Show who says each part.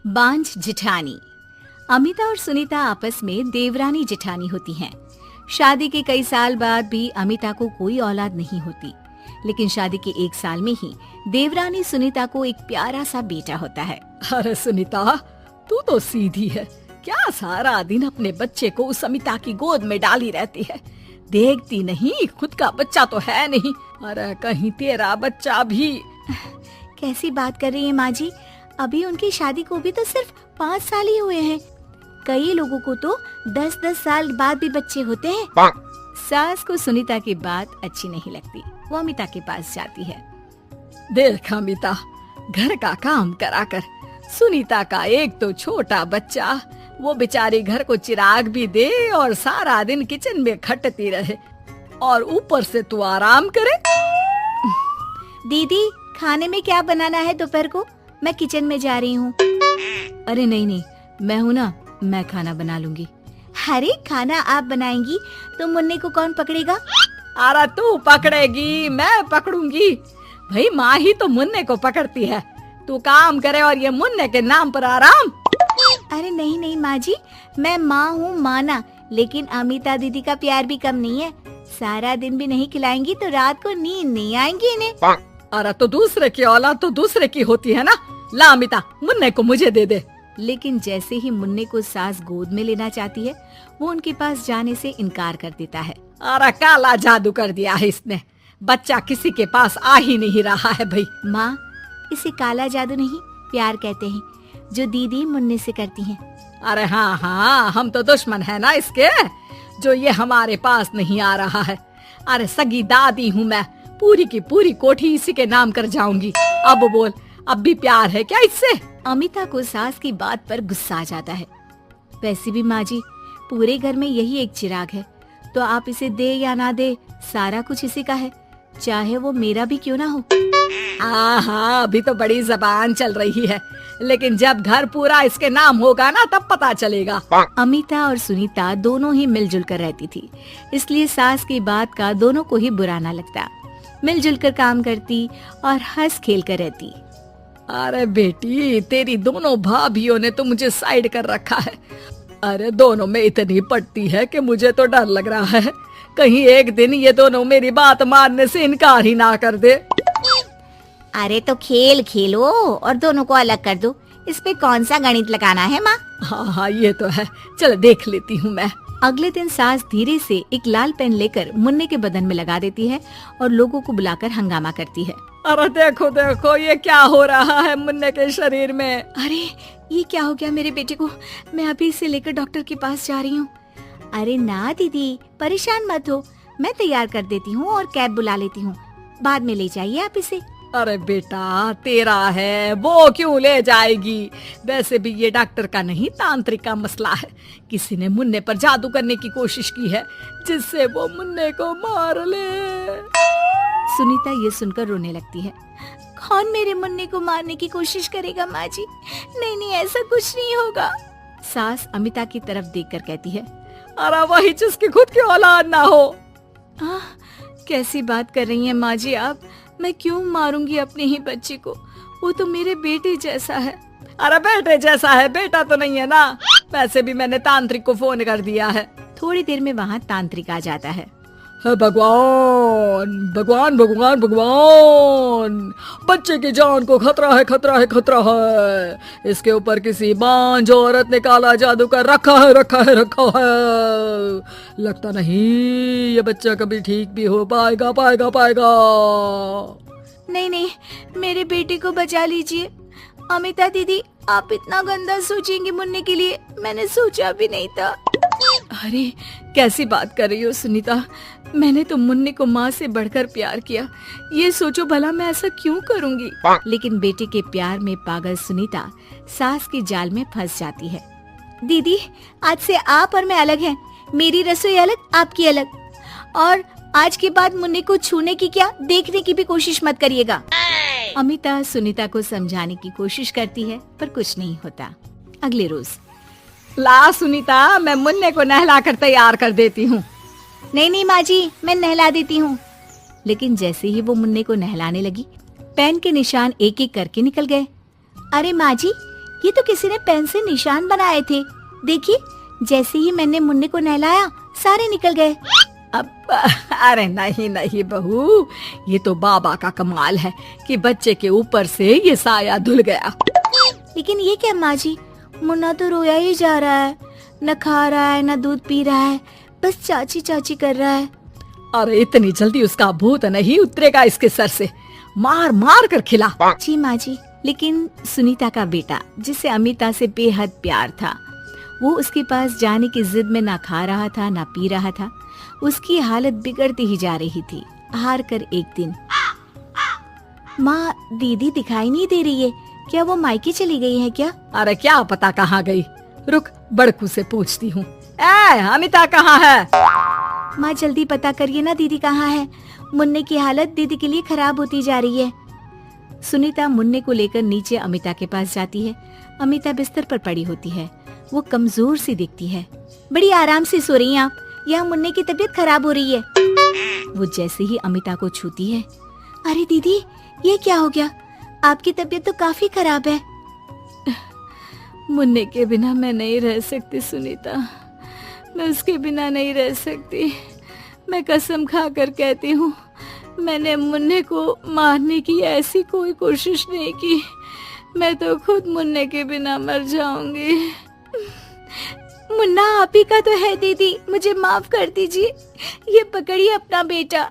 Speaker 1: बांझ जिठानी। अमिता और सुनीता आपस में देवरानी जिठानी होती हैं। शादी के कई साल बाद भी अमिता को कोई औलाद नहीं होती, लेकिन शादी के 1 साल में ही देवरानी सुनीता को एक प्यारा सा बेटा होता है।
Speaker 2: अरे सुनीता, तू तो सीधी है। क्या सारा दिन अपने बच्चे को उस अमिता की गोद में डाली रहती है, देखती नहीं खुद का बच्चा तो है नहीं। अरे कहीं तेरा बच्चा भी।
Speaker 1: कैसी बात कर रही है माँ जी, अभी उनकी शादी को भी तो सिर्फ 5 साल ही हुए हैं। कई लोगों को तो 10-10 साल बाद भी बच्चे होते हैं। सास को सुनीता की बात अच्छी नहीं लगती, वो अमिता के पास जाती है।
Speaker 2: देख अमिता, घर का काम कराकर सुनीता का एक तो छोटा बच्चा, वो बेचारी घर को चिराग भी दे और सारा दिन किचन में खटती रहे, और ऊपर से तू आराम करे।
Speaker 1: दीदी, खाने में क्या बनाना है दोपहर को? मैं किचन में जा रही हूँ।
Speaker 2: अरे नहीं, मैं हूँ ना, मैं खाना बना लूंगी।
Speaker 1: अरे खाना आप बनाएंगी तो मुन्ने को कौन पकड़ेगा?
Speaker 2: अरे तू पकड़ेगी, मैं पकड़ूंगी। भाई माँ ही तो मुन्ने को पकड़ती है। तू काम करे और ये मुन्ने के नाम पर आराम।
Speaker 1: अरे नहीं माँ जी, मैं माँ हूँ माना, लेकिन अमिता दीदी का प्यार भी कम नहीं है। सारा दिन भी नहीं खिलाएंगी तो रात को नींद नहीं आएंगी इन्हें।
Speaker 2: अरे तो दूसरे की औलाद तो दूसरे की होती है ना। ला अमिता, मुन्ने को मुझे दे दे।
Speaker 1: लेकिन जैसे ही मुन्ने को सास गोद में लेना चाहती है, वो उनके पास जाने से इनकार कर देता है।
Speaker 2: अरे काला जादू कर दिया है इसने, बच्चा किसी के पास आ ही नहीं रहा है। भाई
Speaker 1: माँ, इसे काला जादू नहीं प्यार कहते हैं, जो दीदी मुन्ने से करती हैं।
Speaker 2: अरे हाँ, हम तो दुश्मन है ना इसके, जो ये हमारे पास नहीं आ रहा है। अरे सगी दादी हूँ मैं, पूरी की पूरी कोठी इसी के नाम कर जाऊंगी। अब बोल, अब भी प्यार है क्या इससे?
Speaker 1: अमिता को सास की बात पर गुस्सा आ जाता है। वैसे भी माँ जी, पूरे घर में यही एक चिराग है, तो आप इसे दे या ना दे, सारा कुछ इसी का है, चाहे वो मेरा भी क्यों ना हो।
Speaker 2: हाँ, अभी तो बड़ी जबान चल रही है, लेकिन जब घर पूरा इसके नाम होगा ना, तब पता चलेगा।
Speaker 1: अमिता और सुनीता दोनों ही मिलजुल कर रहती थी, इसलिए सास की बात का दोनों को ही बुरा ना लगता। मिलजुल कर काम करती और हंस खेल कर रहती।
Speaker 2: अरे बेटी, तेरी दोनों भाभियों ने तो मुझे साइड कर रखा है। अरे दोनों में इतनी पड़ती है कि मुझे तो डर लग रहा है, कहीं एक दिन ये दोनों मेरी बात मानने से इनकार ही ना कर दे।
Speaker 1: अरे तो खेल खेलो और दोनों को अलग कर दो, इस पे कौन सा गणित लगाना है माँ?
Speaker 2: हाँ, ये तो है, चल देख लेती हूँ मैं।
Speaker 1: अगले दिन सास धीरे से एक लाल पेन लेकर मुन्ने के बदन में लगा देती है और लोगों को बुलाकर हंगामा करती है।
Speaker 2: अरे देखो देखो, ये क्या हो रहा है मुन्ने के शरीर में।
Speaker 1: अरे ये क्या हो गया मेरे बेटे को? मैं अभी इसे लेकर डॉक्टर के पास जा रही हूँ। अरे ना दीदी, परेशान मत हो, मैं तैयार कर देती हूँ और कैब बुला लेती हूँ, बाद में ले जाइए आप इसे।
Speaker 2: अरे बेटा, तेरा है, वो क्यों ले जाएगी? वैसे भी ये डॉक्टर का नहीं, तांत्रिक का मसला है। किसी ने मुन्ने पर जादू करने की कोशिश की है, जिससे वो मुन्ने को मार ले।
Speaker 1: सुनीता ये सुनकर रोने लगती है। कौन मेरे मुन्ने को मारने की कोशिश करेगा माँ जी? नहीं, ऐसा कुछ नहीं होगा। सास अमिता की तरफ देखकर कहती है,
Speaker 2: अरे वही जिसकी खुद की औलाद ना हो।
Speaker 1: कैसी बात कर रही हैं माँ जी आप? मैं क्यों मारूंगी अपने ही बच्चे को? वो तो मेरे बेटे जैसा है।
Speaker 2: अरे बेटे जैसा है, बेटा तो नहीं है ना। वैसे भी मैंने तांत्रिक को फोन कर दिया है।
Speaker 1: थोड़ी देर में वहाँ तांत्रिक आ जाता है।
Speaker 2: भगवान भगवान भगवान भगवान, बच्चे की जान को खतरा है, खतरा है, खतरा है। इसके ऊपर किसी बांझ औरत ने काला जादू कर रखा है, रखा है, रखा है। लगता नहीं ये बच्चा कभी ठीक भी हो पाएगा, पाएगा।
Speaker 1: नहीं, मेरे बेटे को बचा लीजिए। अमिता दीदी, आप इतना गंदा सोचेंगी मुन्ने के लिए, मैंने सोचा भी नहीं था।
Speaker 2: अरे कैसी बात कर रही हो सुनीता, मैंने तो मुन्ने को माँ से बढ़कर प्यार किया, ये सोचो भला मैं ऐसा क्यों करूँगी।
Speaker 1: लेकिन बेटे के प्यार में पागल सुनीता सास के जाल में फंस जाती है। दीदी, आज से आप और मैं अलग हैं, मेरी रसोई अलग, आपकी अलग, और आज के बाद मुन्ने को छूने की क्या, देखने की भी कोशिश मत करिएगा। अमिता सुनीता को समझाने की कोशिश करती है, पर कुछ नहीं होता। अगले रोज,
Speaker 2: ला सुनीता, मैं मुन्ने को नहला कर तैयार कर देती हूँ।
Speaker 1: नहीं माँ जी, मैं नहला देती हूँ। लेकिन जैसे ही वो मुन्ने को नहलाने लगी, पेन के निशान एक एक करके निकल गए। अरे माँ जी, ये तो किसी ने पेन से निशान बनाए थे। देखिए, जैसे ही मैंने मुन्ने को नहलाया सारे निकल गए।
Speaker 2: अब अरे नहीं नहीं बहू, ये तो बाबा का कमाल है कि बच्चे के ऊपर से ये साया धुल गया।
Speaker 1: लेकिन ये क्या माँ जी, मुन्ना तो रोया ही जा रहा है, न खा रहा है न दूध पी रहा है, बस चाची चाची कर रहा है।
Speaker 2: अरे इतनी जल्दी उसका भूत नहीं उतरेगा इसके सर से, मार मार कर खिला।
Speaker 1: जी माँ जी। लेकिन सुनीता का बेटा, जिसे अमिता से बेहद प्यार था, वो उसके पास जाने की जिद में ना खा रहा था ना पी रहा था। उसकी हालत बिगड़ती ही जा रही थी। हार कर एक दिन, माँ दीदी दिखाई नहीं दे रही है, क्या वो मायके चली गई है क्या?
Speaker 2: अरे क्या पता कहाँ गई, रुक बड़कू से पूछती हूँ। अमिता कहाँ है?
Speaker 1: माँ जल्दी पता करिए ना, दीदी कहाँ है? मुन्ने की हालत दीदी के लिए खराब होती जा रही है। सुनीता मुन्ने को लेकर नीचे अमिता के पास जाती है। अमिता बिस्तर पर पड़ी होती है। वो कमजोर सी दिखती है। बड़ी आराम से सो रही हैं आप, यहाँ मुन्ने की तबीयत खराब हो रही है। वो जैसे ही अमिता को छूती है, अरे दीदी ये क्या हो गया? आपकी तबीयत तो काफी खराब है।
Speaker 2: मुन्ने के बिना मैं नहीं रह सकती सुनीता, मैं उसके बिना नहीं रह सकती। मैं कसम खा कर कहती हूँ, मैंने मुन्ने को मारने की ऐसी कोई कोशिश नहीं की। मैं तो खुद मुन्ने के बिना मर जाऊंगी।
Speaker 1: मुन्ना आप ही का तो है दीदी, मुझे माफ कर दीजिए। ये पकड़िए अपना बेटा,